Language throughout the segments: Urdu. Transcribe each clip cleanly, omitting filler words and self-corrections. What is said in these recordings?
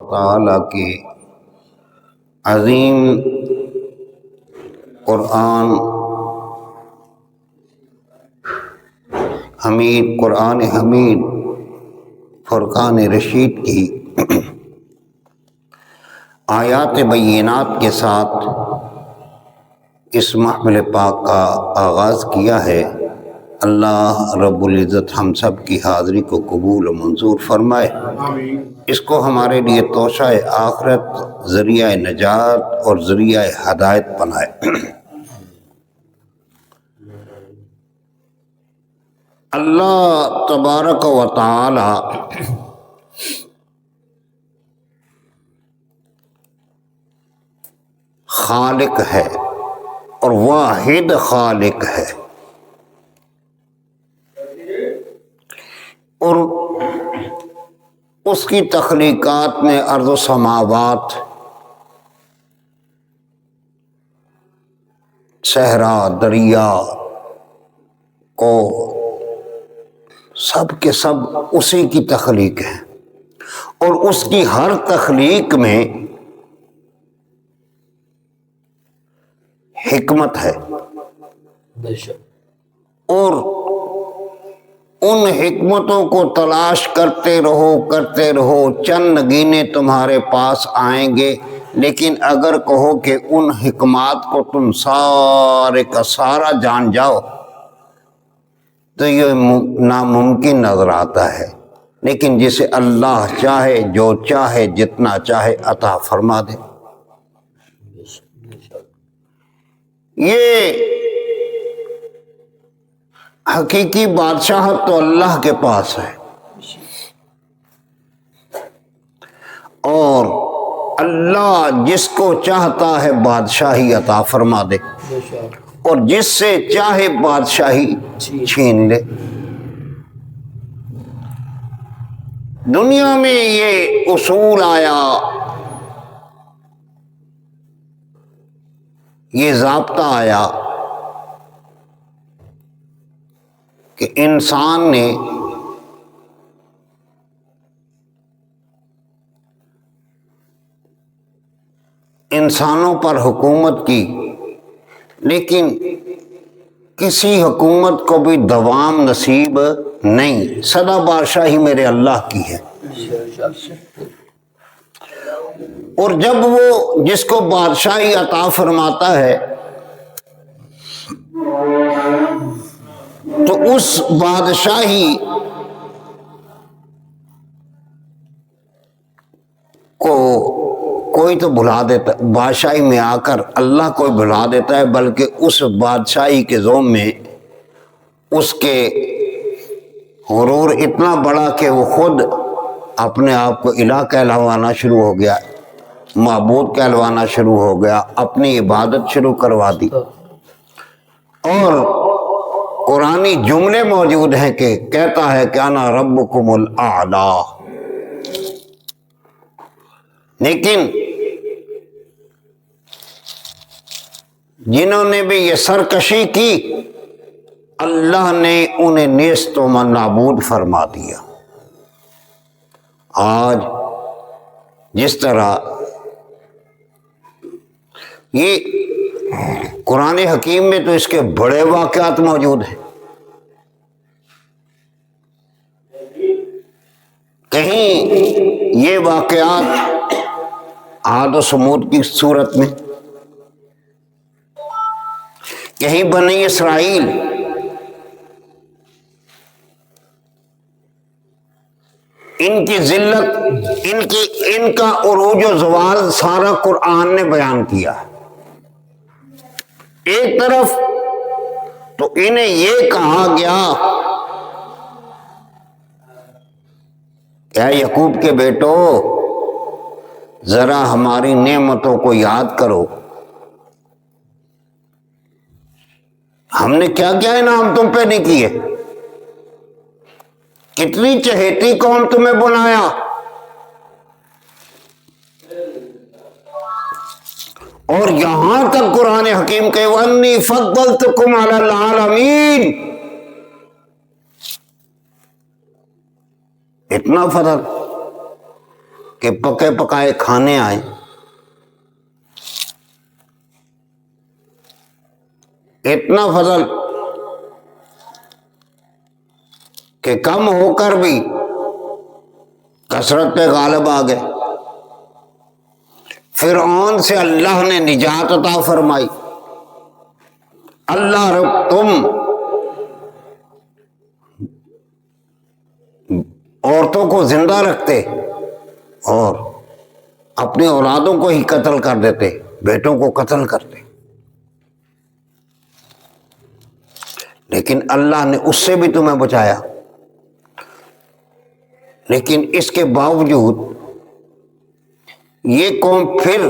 تعالیٰ کے عظیم قرآن حمید فرقان رشید کی آیات بینات کے ساتھ اس محفل پاک کا آغاز کیا ہے۔ اللہ رب العزت ہم سب کی حاضری کو قبول و منظور فرمائے، اس کو ہمارے لیے توشہ آخرت، ذریعہ نجات اور ذریعہ ہدایت بنائے۔ اللہ تبارک و تعالی خالق ہے اور واحد خالق ہے، اور اس کی تخلیقات میں ارض و سماوات، صحرا، دریا کو سب کے سب اسی کی تخلیق ہے، اور اس کی ہر تخلیق میں حکمت ہے، اور ان حکمتوں کو تلاش کرتے رہو، چند نگینے تمہارے پاس آئیں گے، لیکن اگر کہو کہ ان حکمات کو تم سارے کا سارا جان جاؤ تو یہ ناممکن نظر آتا ہے، لیکن جسے اللہ چاہے، جو چاہے، جتنا چاہے عطا فرما دے۔ یہ حقیقی بادشاہت تو اللہ کے پاس ہے، اور اللہ جس کو چاہتا ہے بادشاہی عطا فرما دے، اور جس سے چاہے بادشاہی چھین لے۔ دنیا میں یہ اصول آیا، یہ ضابطہ آیا کہ انسان نے انسانوں پر حکومت کی، لیکن کسی حکومت کو بھی دوام نصیب نہیں، سدا بادشاہی میرے اللہ کی ہے، اور جب وہ جس کو بادشاہی عطا فرماتا ہے تو اس بادشاہی کو کوئی تو بھلا دیتا، بادشاہی میں آ کر اللہ کوئی بھلا دیتا ہے، بلکہ اس بادشاہی کے زوم میں اس کے غرور اتنا بڑا کہ وہ خود اپنے آپ کو الہ کہلوانا شروع ہو گیا، معبود کہلوانا شروع ہو گیا، اپنی عبادت شروع کروا دی، اور قرآنی جملے موجود ہیں کہ کہتا ہے کہ انا ربکم الاعلی، لیکن جنہوں نے بھی یہ سرکشی کی اللہ نے انہیں نیست و نابود فرما دیا۔ آج جس طرح یہ قرآن حکیم میں تو اس کے بڑے واقعات موجود ہیں، کہیں یہ واقعات عاد و سمود کی صورت میں، کہیں بنی اسرائیل، ان کی ذلت، ان کا عروج و زوال سارا قرآن نے بیان کیا۔ ایک طرف تو انہیں یہ کہا گیا کہ اے یعقوب کے بیٹو ذرا ہماری نعمتوں کو یاد کرو، ہم نے کیا کیا انعام تم پہ نہیں کیے، کتنی چہیتی قوم تمہیں بنایا، اور یہاں تک قرآن حکیم کہ وَأَنِّي فَضَّلْتُكُمْ عَلَى الْعَالَمِينَ، اتنا فضل، کہ پکے پکائے کھانے آئیں، اتنا فضل کہ کم ہو کر بھی کثرت پہ غالب آ گئے۔ فرعون سے اللہ نے نجات عطا فرمائی۔ اللہ رب تم عورتوں کو زندہ رکھتے اور اپنی اولادوں کو ہی قتل کر دیتے، بیٹوں کو قتل کرتے، لیکن اللہ نے اس سے بھی تمہیں بچایا۔ لیکن اس کے باوجود یہ قوم پھر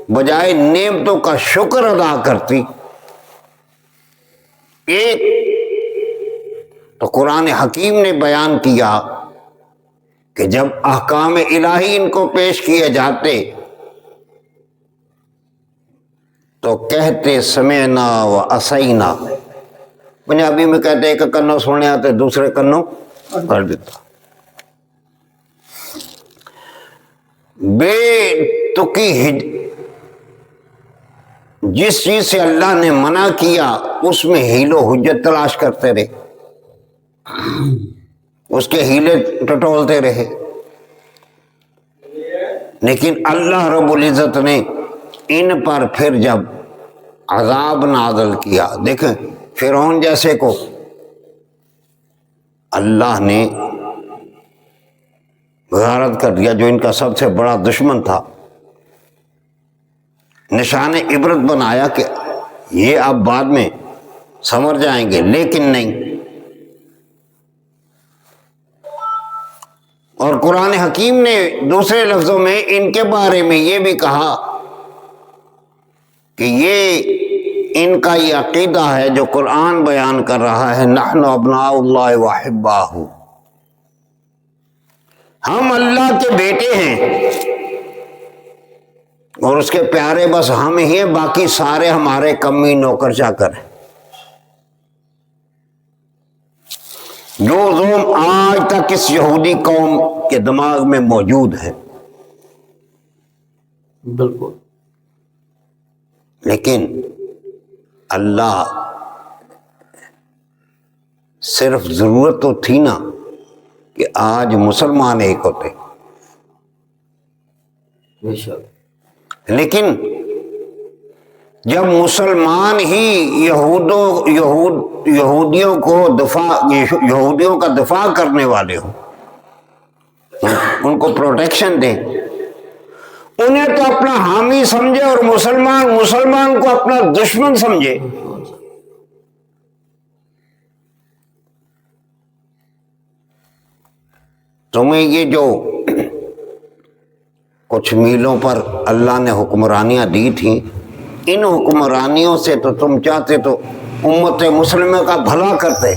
بجائے نعمتوں کا شکر ادا کرتی، ایک تو قرآن حکیم نے بیان کیا کہ جب احکام الہی ان کو پیش کیے جاتے تو کہتے سمعنا و عصینا، پنجابی میں کہتے ایک کنوں سننے آتے دوسرے کنوں کر دیتا۔ بے تکی جس چیز سے اللہ نے منع کیا اس میں حیل و حجت تلاش کرتے رہے، اس کے ہیلے ٹٹولتے رہے، لیکن اللہ رب العزت نے ان پر پھر جب عذاب نازل کیا، دیکھیں فرعون جیسے کو اللہ نے غارت کر دیا، جو ان کا سب سے بڑا دشمن تھا، نشان عبرت بنایا کہ یہ اب بعد میں سمجھ جائیں گے، لیکن نہیں۔ اور قرآن حکیم نے دوسرے لفظوں میں ان کے بارے میں یہ بھی کہا کہ یہ ان کا یہ عقیدہ ہے جو قرآن بیان کر رہا ہے، نحن ابناء اللہ واحباہ، ہم اللہ کے بیٹے ہیں اور اس کے پیارے بس ہم ہی ہیں، باقی سارے ہمارے کمی نوکر چاکر ہیں۔ جو ظلم آج تک اس یہودی قوم کے دماغ میں موجود ہے، بالکل، لیکن اللہ صرف ضرورت تو تھی نا کہ آج مسلمان ایک ہوتے، بے شک، لیکن جب مسلمان ہی یہودیوں کا دفاع کرنے والے ہوں، ان کو پروٹیکشن دیں، انہیں تو اپنا حامی سمجھے اور مسلمان کو اپنا دشمن سمجھے، تمہیں یہ جو کچھ میلوں پر اللہ نے حکمرانیاں دی تھیں، ان حکمرانیوں سے تو تم چاہتے تو امت مسلمہ کا بھلا کرتے،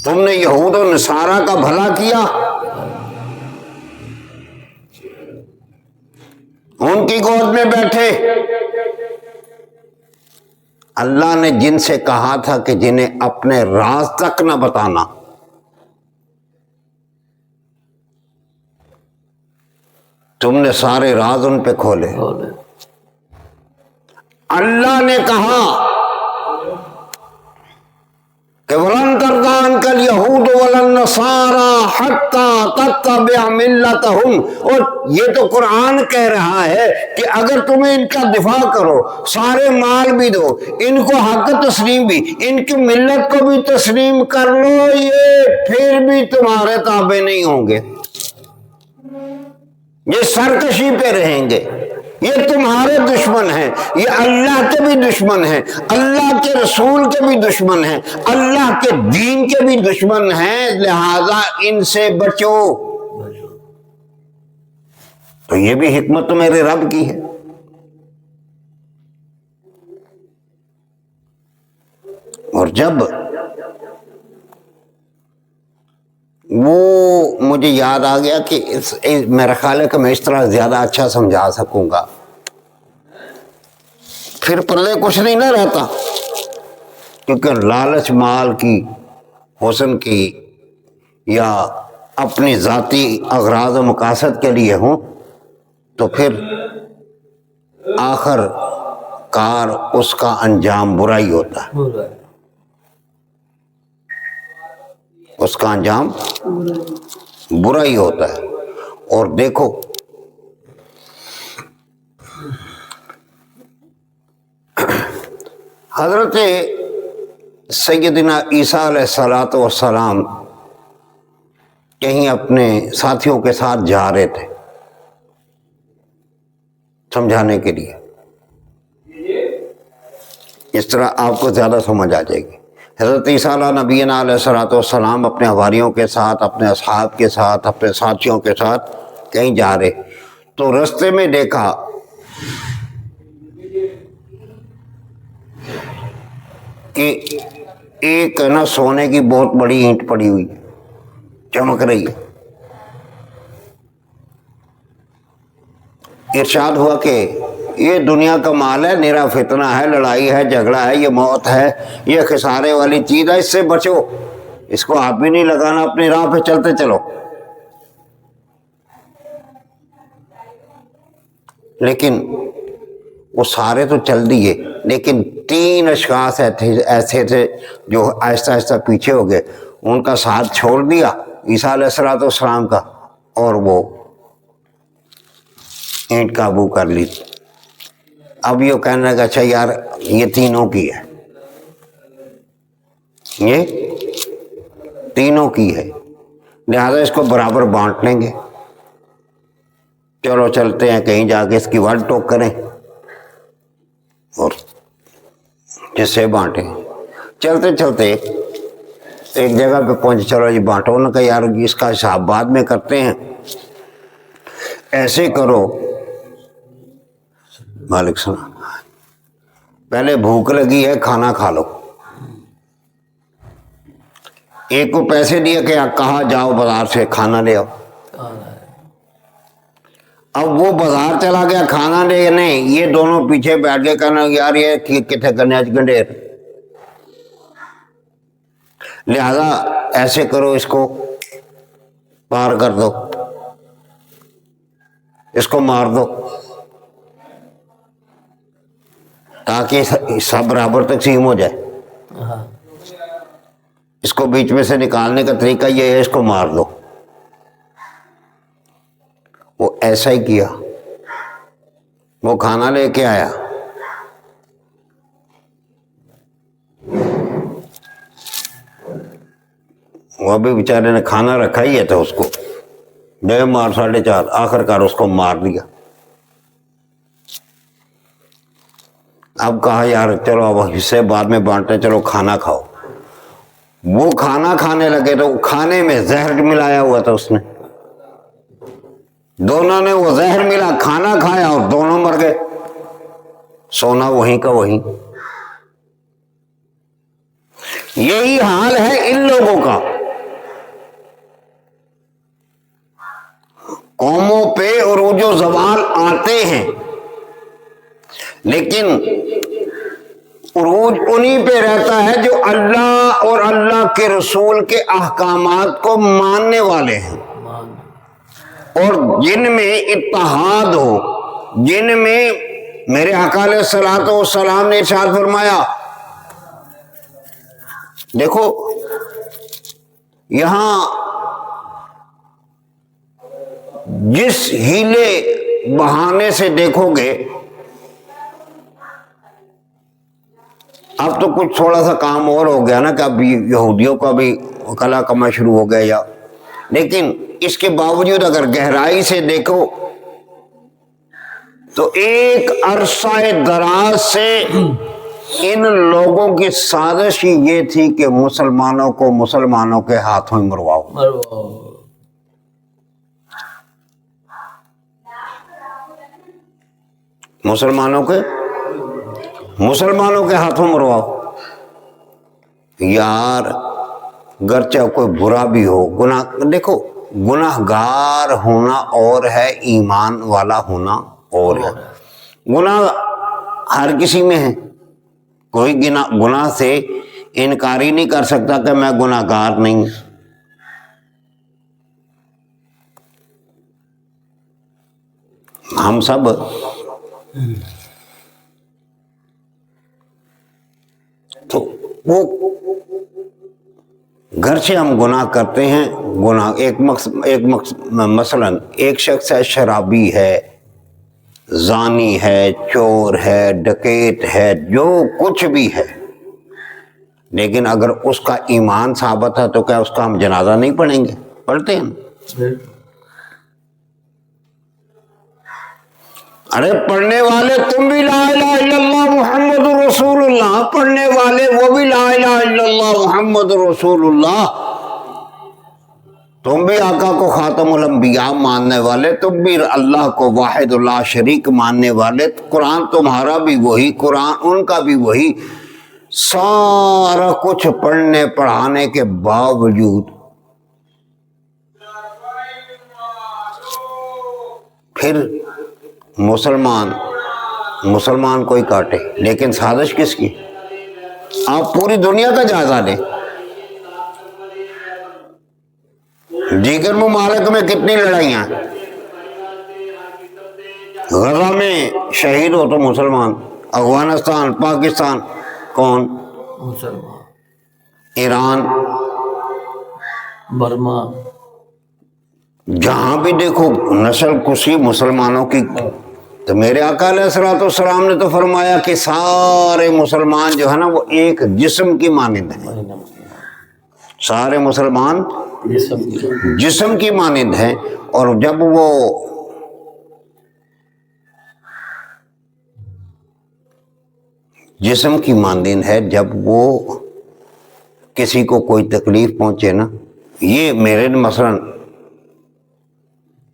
تم نے یہود و نصارہ کا بھلا کیا، ان کی گود میں بیٹھے۔ اللہ نے جن سے کہا تھا کہ جنہیں اپنے راز تک نہ بتانا، تم نے سارے راز ان پہ کھولے۔ اللہ نے کہا کہ وَلَن تَرْضَىٰ عَنْكَ الْيَهُودُ وَلَا النَّصَارَىٰ حَتَّىٰ تَتَّبِعَ مِلَّتَهُمْ، اور یہ تو قرآن کہہ رہا ہے کہ اگر تمہیں ان کا دفاع کرو، سارے مال بھی دو، ان کو حق تسلیم بھی، ان کی ملت کو بھی تسلیم کر لو، یہ پھر بھی تمہارے تابع نہیں ہوں گے، یہ سرکشی پہ رہیں گے، یہ تمہارے دشمن ہیں، یہ اللہ کے بھی دشمن ہیں، اللہ کے رسول کے بھی دشمن ہیں، اللہ کے دین کے بھی دشمن ہیں، لہذا ان سے بچو۔ تو یہ بھی حکمت تو میرے رب کی ہے۔ اور جب وہ مجھے یاد آ گیا کہ میرا خیال ہے کہ میں اس طرح زیادہ اچھا سمجھا سکوں گا، پھر پلے کچھ نہیں نہ رہتا، کیونکہ لالچ مال کی، حسن کی، یا اپنی ذاتی اغراض و مقاصد کے لیے ہوں تو پھر آخر کار اس کا انجام برا ہی ہوتا ہے، برا ہے۔ اس کا انجام برا ہی ہوتا ہے۔ اور دیکھو حضرت سیدنا عیسیٰ علیہ الصلوۃ والسلام کہیں اپنے ساتھیوں کے ساتھ جا رہے تھے سمجھانے کے لیے، اس طرح آپ کو زیادہ سمجھ آ جائے گی۔ حضرت عیسیٰ علیہ نبینا علیہ الصلوۃ والسلام اپنے حواریوں کے ساتھ، اپنے اصحاب کے ساتھ، اپنے ساتھیوں کے ساتھ کہیں جا رہے تو رستے میں دیکھا کہ ایک نا سونے کی بہت بڑی اینٹ پڑی ہوئی ہے، چمک رہی ہے۔ ارشاد ہوا کہ یہ دنیا کا مال ہے، نیرا فتنہ ہے، لڑائی ہے، جھگڑا ہے، یہ موت ہے، یہ خسارے والی چیز ہے، اس سے بچو، اس کو ہاتھ بھی نہیں لگانا، اپنی راہ پہ چلتے چلو۔ لیکن وہ سارے تو چل دیے، لیکن 3 اشخاص ایسے تھے جو آہستہ آہستہ پیچھے ہو گئے، ان کا ساتھ چھوڑ دیا عیسیٰ علیہ الصلوۃ والسلام کا، اور وہ اینٹ قابو کر لی۔ اب یہ کہنے لگا اچھا یار یہ تینوں کی ہے، یہ تینوں کی ہے، لہذا اس کو برابر بانٹ لیں گے، چلو چلتے ہیں کہیں جا کے اس کی ورڈ ٹوک کریں اور جس سے بانٹیں۔ چلتے چلتے ایک جگہ پہ پہنچے، چلو جی بانٹو، انہوں نے کہا یار اس کا حساب بعد میں کرتے ہیں، ایسے کرو مالک السلام پہلے بھوک لگی ہے کھانا کھا لو۔ ایک کو پیسے دیے کہ کہا جاؤ بازار سے کھانا لے آؤ، اب وہ بازار چلا گیا کھانا لینے، یہ دونوں پیچھے بیٹھ کے کہنا یار یہ کتنے کرنے آج گنڈیر، لہذا ایسے کرو اس کو پار کر دو، اس کو مار دو تاکہ سب برابر تقسیم ہو جائے۔ اس کو بیچ میں سے نکالنے کا طریقہ یہ ہے، اس کو مار دو۔ وہ ایسا ہی کیا، وہ کھانا لے کے آیا، وہ ابھی بیچارے نے کھانا رکھا ہی ہے تھا، اس کو 2 مار 4.5 آخر کار اس کو مار دیا۔ اب کہا یار چلو اب حصے بعد میں بانٹے، چلو کھانا کھاؤ۔ وہ کھانا کھانے لگے تو کھانے میں زہر ملایا ہوا تھا اس نے، دونوں نے وہ زہر ملا، کھانا کھایا اور دونوں مر گئے، سونا وہیں کا وہیں۔ یہی حال ہے ان لوگوں کا، قوموں پہ عروج و زوال آتے ہیں لیکن عروج انہی پہ رہتا ہے جو اللہ اور اللہ کے رسول کے احکامات کو ماننے والے ہیں، اور جن میں اتحاد ہو، جن میں میرے آقا علیہ الصلوۃ والسلام نے ارشاد فرمایا، دیکھو یہاں جس ہیلے بہانے سے دیکھو گے، اب تو کچھ تھوڑا سا کام اور ہو گیا نا کہ اب یہودیوں کا بھی کلا کما شروع ہو گیا، لیکن اس کے باوجود اگر گہرائی سے دیکھو تو ایک عرصہ دراز سے ان لوگوں کی سازش ہی یہ تھی کہ مسلمانوں کو مسلمانوں کے ہاتھوں ہی مرواؤ۔ مسلمانوں کے ہاتھوں مرواؤ۔ یار گرچہ کوئی برا بھی ہو، گناہ دیکھو، گناہ گار ہونا اور ہے، ایمان والا ہونا اور ہے۔ گناہ ہر کسی میں ہے، کوئی گناہ سے انکار ہی نہیں کر سکتا کہ میں گناہ گار نہیں۔ ہم سب تو وہ گھر سے ہم گناہ کرتے ہیں. گناہ مثلاً ایک شخص ہے شرابی ہے، زانی ہے، چور ہے، ڈکیت ہے، جو کچھ بھی ہے، لیکن اگر اس کا ایمان ثابت ہے تو کیا اس کا ہم جنازہ نہیں پڑھیں گے؟ پڑھتے ہیں. ارے پڑھنے والے تم بھی لا الہ الا اللہ محمد رسول اللہ، پڑھنے والے وہ بھی لا الہ الا اللہ محمد رسول اللہ. تم بھی آقا کو خاتم الانبیاء ماننے والے، تم بھی اللہ کو واحد لا شریک ماننے والے. قرآن تمہارا بھی وہی، قرآن ان کا بھی وہی. سارا کچھ پڑھنے پڑھانے کے باوجود پھر مسلمان کوئی کاٹے، لیکن سازش کس کی؟ آپ پوری دنیا کا جائزہ لیں. دیگر ممالک میں کتنی لڑائیاں، غزہ میں شہید ہو تو مسلمان، افغانستان، پاکستان کون؟ مسلمان. ایران، برما. جہاں بھی دیکھو نسل کشی مسلمانوں کی. تو میرے آقا علیہ الصلوۃ والسلام نے تو فرمایا کہ سارے مسلمان جو ہے نا وہ ایک جسم کی مانند ہیں. سارے مسلمان جسم کی مانند ہیں. اور جب وہ جسم کی مانند ہے، جب وہ کسی کو کوئی تکلیف پہنچے نا، یہ میرے مثلاً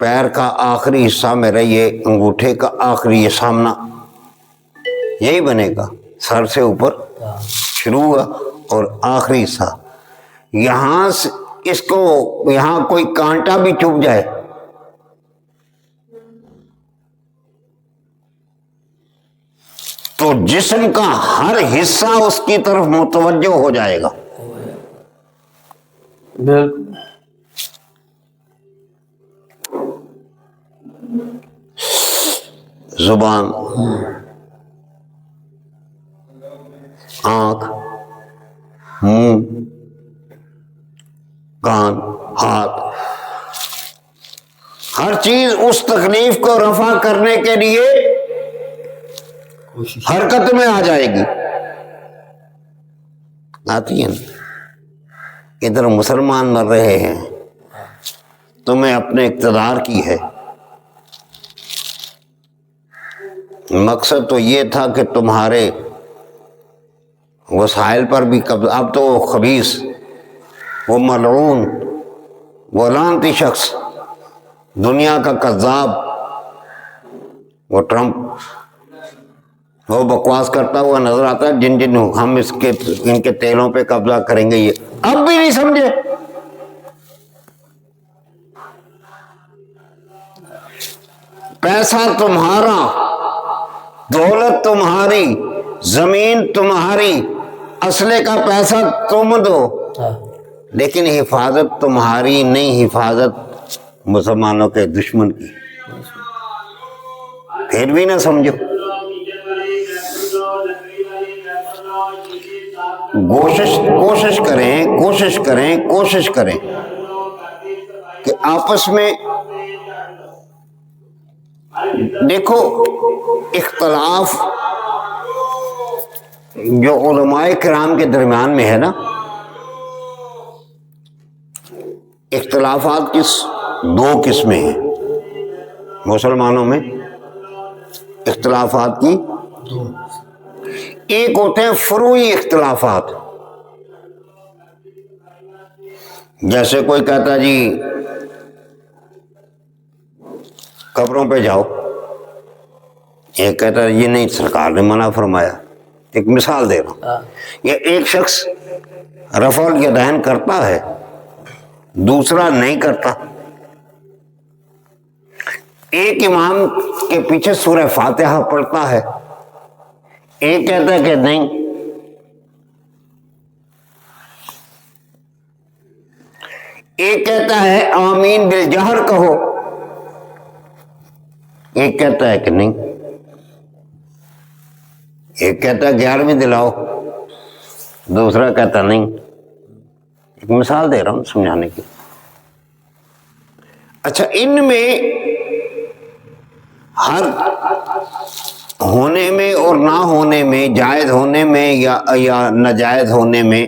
پیر کا آخری حصہ میرا، یہ انگوٹھے کا آخری، یہ سامنا یہی بنے گا، سر سے اوپر شروع ہوا اور آخری حصہ. یہاں اس کو یہاں کوئی کانٹا بھی چبھ جائے تو جسم کا ہر حصہ اس کی طرف متوجہ ہو جائے گا. بالکل. زبان، آنکھ، منہ، کان، ہاتھ، ہر چیز اس تکلیف کو رفع کرنے کے لیے حرکت میں آ جائے گی. آتی ہے نا؟ ادھر مسلمان مر رہے ہیں، تمہیں اپنے اقتدار کی ہے. مقصد تو یہ تھا کہ تمہارے وسائل پر بھی قبضہ. اب تو وہ خبیث، وہ ملعون، وہ لعنتی شخص، دنیا کا کذاب، وہ ٹرمپ، وہ بکواس کرتا ہوا نظر آتا ہے. جن ہم ان کے تیلوں پہ قبضہ کریں گے، یہ اب بھی نہیں سمجھے. پیسہ تمہارا، دولت تمہاری، زمین تمہاری، اسلحے کا پیسہ تم دو، لیکن حفاظت تمہاری نہیں، حفاظت مسلمانوں کے دشمن کی. پھر بھی نہ سمجھو. کوشش کریں کہ آپس میں دیکھو اختلاف جو علماء کرام کے درمیان میں ہے نا، اختلافات دو قسمیں ہیں مسلمانوں میں. اختلافات کی ایک ہوتے ہیں فروعی اختلافات، جیسے کوئی کہتا جی قبروں پہ جاؤ، ایک کہتا ہے یہ نہیں سرکار نے منع فرمایا. ایک مثال دے رہا ہوں. یہ ایک شخص رفع الیدین کرتا ہے، دوسرا نہیں کرتا. ایک امام کے پیچھے سورہ فاتحہ پڑھتا ہے، ایک کہتا ہے کہ نہیں. ایک کہتا ہے آمین بالجہر کہو، ایک کہتا ہے کہ نہیں، ایک کہتا ہے 11ویں دلاؤ، دوسرا کہتا نہیں۔ ایک مثال دے رہا ہوں سمجھانے کی۔ اچھا، ان میں ہر ہونے میں اور نہ ہونے میں، جائز ہونے میں یا ناجائز ہونے میں،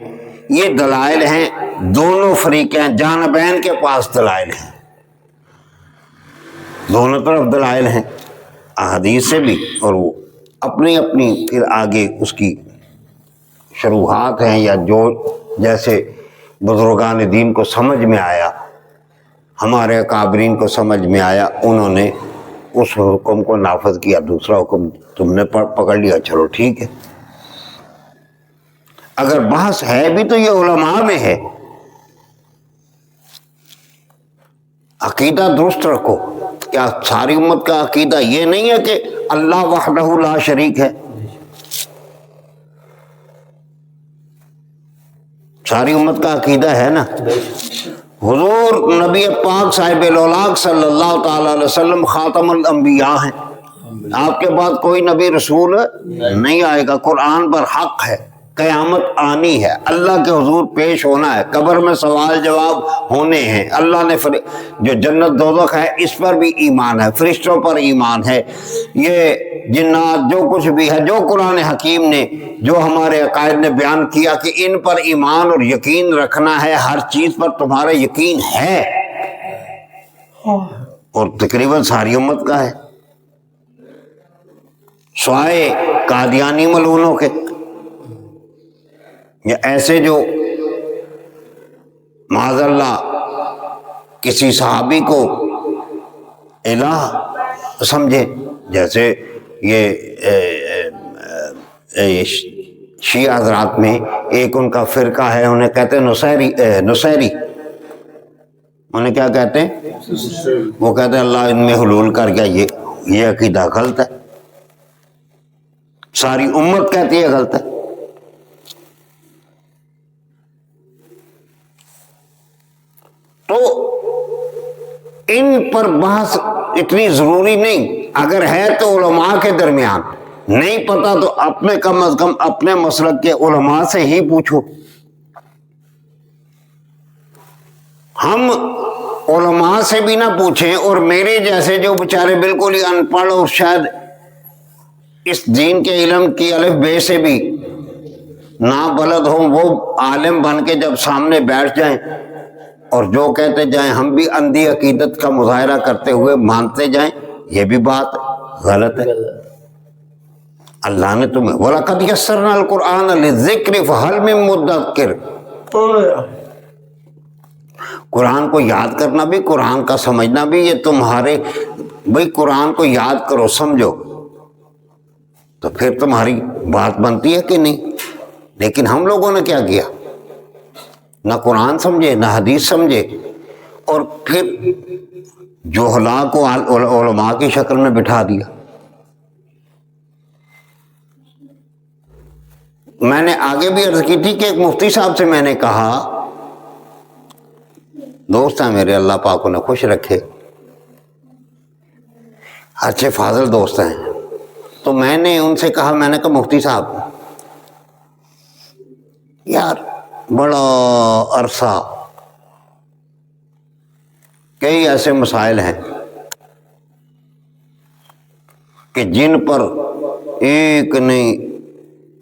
یہ دلائل ہیں دونوں فریقین جانبین کے پاس دلائل ہیں، دونوں طرف دلائل ہیں، احادیث سے بھی اور وہ اپنی اپنی پھر آگے اس کی شروحات ہیں، یا جو جیسے بزرگان دین کو سمجھ میں آیا، ہمارے اکابرین کو سمجھ میں آیا، انہوں نے اس حکم کو نافذ کیا، دوسرا حکم تم نے پکڑ لیا، چلو ٹھیک ہے۔ اگر بحث ہے بھی تو یہ علماء میں ہے۔ عقیدہ درست رکھو۔ کیا ساری امت کا عقیدہ یہ نہیں ہے کہ اللہ وحدہ لا شریک ہے؟ ساری امت کا عقیدہ ہے نا۔ حضور نبی پاک صاحب الاولاق صلی اللہ تعالی علیہ وسلم خاتم الانبیاء ہیں، آپ کے بعد کوئی نبی رسول نہیں آئے گا، قرآن پر حق ہے، قیامت آنی ہے، اللہ کے حضور پیش ہونا ہے، قبر میں سوال جواب ہونے ہیں، اللہ نے جو جنت دوزخ ہے اس پر بھی ایمان ہے، فرشتوں پر ایمان ہے، یہ جنات جو کچھ بھی ہے، جو قرآن حکیم نے، جو ہمارے عقائد نے بیان کیا کہ ان پر ایمان اور یقین رکھنا ہے، ہر چیز پر تمہارا یقین ہے، اور تقریباً ساری امت کا ہے، سوائے قادیانی ملعونوں کے، یا ایسے جو معاذ اللہ کسی صحابی کو الہ سمجھے، جیسے یہ شیعہ حضرات میں ایک ان کا فرقہ ہے، انہیں کہتے ہیں نصیری، انہیں کیا کہتے ہیں؟ وہ کہتے ہیں اللہ ان میں حلول کر گیا، یہ عقیدہ غلط ہے، ساری امت کہتی ہے غلط ہے۔ تو ان پر بحث اتنی ضروری نہیں، اگر ہے تو علماء کے درمیان، نہیں پتا تو اپنے کم از کم اپنے مسلک کے علماء سے ہی پوچھو۔ ہم علماء سے بھی نہ پوچھیں، اور میرے جیسے جو بیچارے بالکل ہی ان پڑھ اور شاید اس دین کے علم کی الف بے سے بھی نابلد ہوں، وہ عالم بن کے جب سامنے بیٹھ جائیں اور جو کہتے جائیں، ہم بھی اندھی عقیدت کا مظاہرہ کرتے ہوئے مانتے جائیں، یہ بھی بات غلط ہے۔ اللہ نے تمہیں وَلَقَدْ يَسَّرْنَا الْقُرْآنَ لِلذِّكْرِ فَهَلْ مِن مُدَّكِرٍ، قرآن کو یاد کرنا بھی، قرآن کا سمجھنا بھی، یہ تمہارے بھئی قرآن کو یاد کرو، سمجھو، تو پھر تمہاری بات بنتی ہے کہ نہیں۔ لیکن ہم لوگوں نے کیا کیا؟ نہ قرآن سمجھے، نہ حدیث سمجھے، اور پھر جہلاء کو علماء کی شکل میں بٹھا دیا۔ میں نے آگے بھی عرض کی تھی کہ ایک مفتی صاحب سے میں نے کہا، دوست ہیں میرے، اللہ پاک انہیں خوش رکھے، اچھے فاضل دوست ہیں، تو میں نے ان سے کہا، میں نے کہا مفتی صاحب یار بڑا عرصہ کئی ایسے مسائل ہیں کہ جن پر ایک نہیں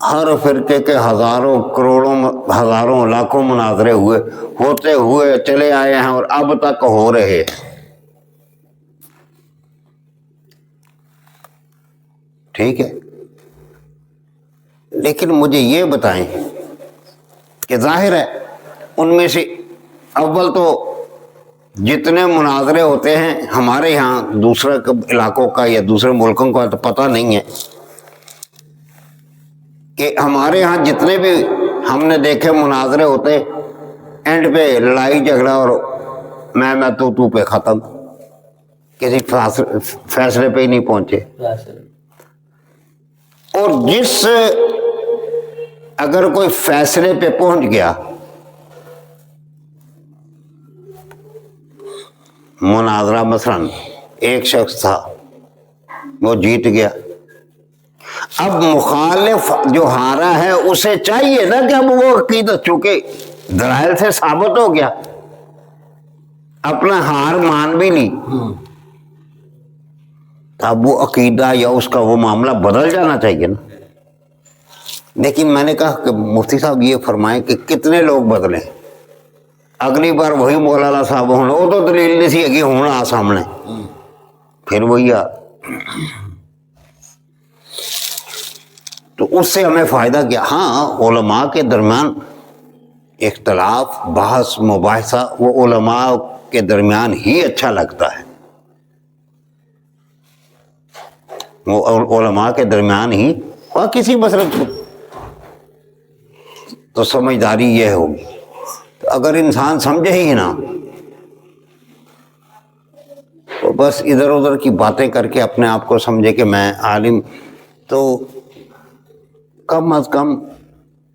ہر فرقے کے ہزاروں کروڑوں ہزاروں لاکھوں مناظرے ہوتے ہوئے چلے آئے ہیں اور اب تک ہو رہے ہیں، ٹھیک ہے، لیکن مجھے یہ بتائیں کہ ظاہر ہے ان میں سے اول تو جتنے مناظرے ہوتے ہیں ہمارے ہاں، دوسرے علاقوں کا یا دوسرے ملکوں کا تو پتہ نہیں ہے، کہ ہمارے ہاں جتنے بھی ہم نے دیکھے مناظرے ہوتے، اینڈ پہ لڑائی جھگڑا اور میں تو پہ ختم، کسی فیصلے پہ ہی نہیں پہنچے۔ اور جس اگر کوئی فیصلے پہ پہنچ گیا، مناظرہ مثلا ایک شخص تھا وہ جیت گیا۔ اب مخالف جو ہارا ہے اسے چاہیے نا کہ اب وہ عقیدت، چونکہ دلائل سے ثابت ہو گیا، اپنا ہار مان بھی لی، اب وہ عقیدہ یا اس کا وہ معاملہ بدل جانا چاہیے نا۔ لیکن میں نے کہا کہ مفتی صاحب یہ فرمائیں کہ کتنے لوگ بدلیں، اگلی بار وہی مولانا صاحب ہونا، وہ تو دلیل نہیں سی کہ ہونا سامنے، پھر وہی آ، تو اس سے ہمیں فائدہ کیا؟ ہاں علماء کے درمیان اختلاف، بحث، مباحثہ وہ علماء کے درمیان ہی اچھا لگتا ہے، وہ علماء کے درمیان ہی، اور کسی مسئلے تو سمجھداری یہ ہوگی۔ اگر انسان سمجھے ہی نہ تو بس ادھر ادھر کی باتیں کر کے اپنے آپ کو سمجھے کہ میں عالم، تو کم از کم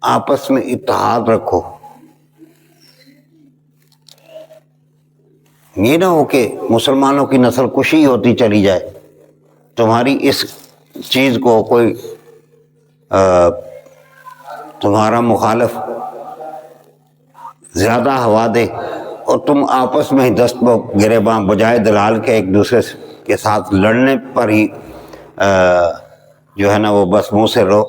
آپس میں اتحاد رکھو۔ یہ نہ ہو کہ مسلمانوں کی نسل کشی ہوتی چلی جائے، تمہاری اس چیز کو کوئی تمہارا مخالف زیادہ ہوا دے اور تم آپس میں ہی دست گریباں بجائے دلال کے ایک دوسرے کے ساتھ لڑنے پر ہی جو ہے نا وہ بس منہ سے رو،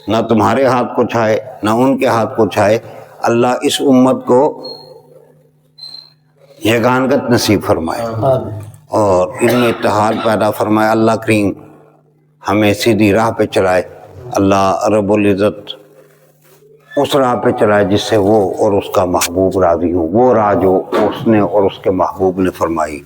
نہ تمہارے ہاتھ کچھ آئے نہ ان کے ہاتھ کچھ آئے۔ اللہ اس امت کو یگانگت نصیب فرمائے اور ان میں اتحاد پیدا فرمائے۔ اللہ کریم ہمیں سیدھی راہ پہ چلائے، اللہ رب العزت اس راہ پہ چلائے جس سے وہ اور اس کا محبوب راضی ہوں، وہ راہ جو اس نے اور اس کے محبوب نے فرمائی۔